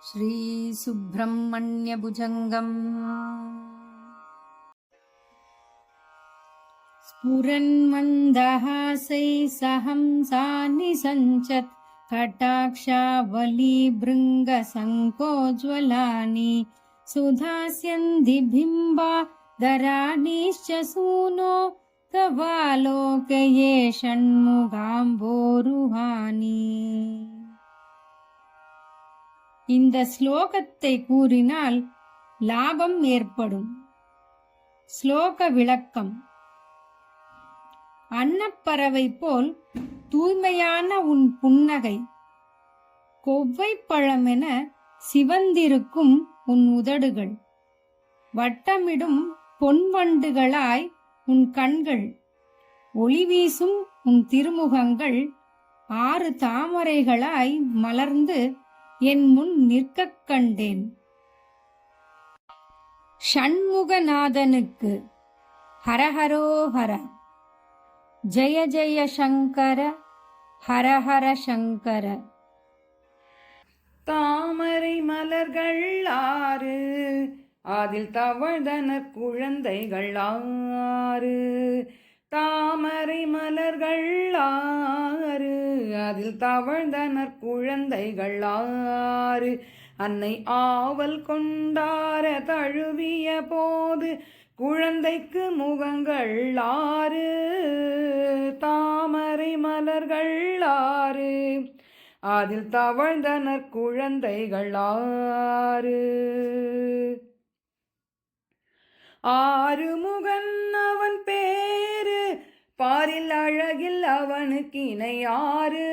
श्रीसुब्रह्मण्यभुजङ्गम् स्फुरन्मन्दहासैः सहंसानि सञ्चत् कटाक्षावलीभृङ्गशङ्कोज्ज्वलानि सुधास्यन्दिबिम्बा दराणीश्च सूनो तवालोकये षण्मुगाम्भोरुहानि. இந்த ஸ்லோகத்தை கூறினால் லாபம் ஏற்படும். ஸ்லோக விளக்கம். அன்னப்பறவை போல் தூய்மையான உன் புன்னகை, கொவ்வைப்பழமென சிவந்திருக்கும் உன் உதடுகள், வட்டமிடும் பொன்வண்டுகளாய் உன் கண்கள், ஒளி வீசும் உன் திருமுகங்கள் 6 தாமரைகளாய் மலர்ந்து என் முன் நிற்கக் கண்டேன். ஷண்முகநாதனுக்கு ஹரஹரோஹர, ஜெய ஜெய சங்கர, ஹரஹர சங்கர. தாமரை மலர்கள் 6, அதில் தவழ்ந்தனர் குழந்தைகள் 6. தாமரை மலர்கள் 6, அதில் தவழ்ந்தனர் குழந்தைகள் 6. அன்னை ஆவல் கொண்டார தழுவிய போது குழந்தைக்கு முகங்கள் 6. தாமரை மலர்கள் 6, அதில் தவழ்ந்தனர் குழந்தைகள் 6. ஆறுமுகன் அவன் பேரு, பாரில் அழகில் அவனுக்கு இணையாறு.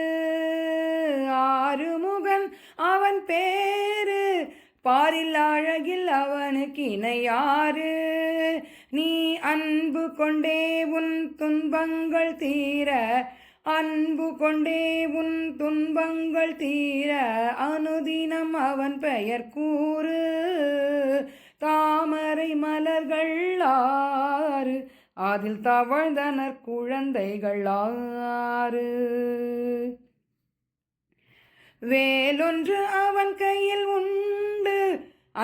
ஆறுமுகன் அவன் பேரு, பாரில் அழகில் அவனுக்கு இணையாறு. நீ அன்பு கொண்டே உன் துன்பங்கள் தீர, அன்பு கொண்டே உன் துன்பங்கள் தீர, அனுதினம் அவன் பெயர் கூறு. தாமரை மலர்கள் 6, அதில் தவழ்ந்தனர் குழந்தைகள் 6. வேலொன்று அவன் கையில் உண்டு,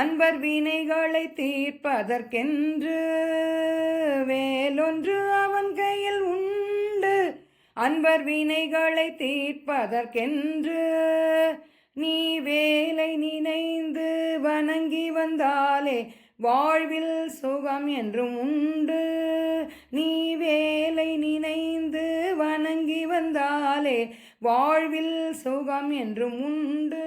அன்பர் வினைகளை தீர்ப்பதற்கென்று. வேலொன்று அவன் கையில் உண்டு, அன்பர் வினைகளை தீர்ப்பதற்கென்று. நீ வேலை நினைந்து வணங்கி வந்தாலே வாழ்வில் சுகம் என்றும் உண்டு. நீ வேலை நினைந்து வணங்கி வந்தாலே வாழ்வில் சுகம் என்றும் உண்டு.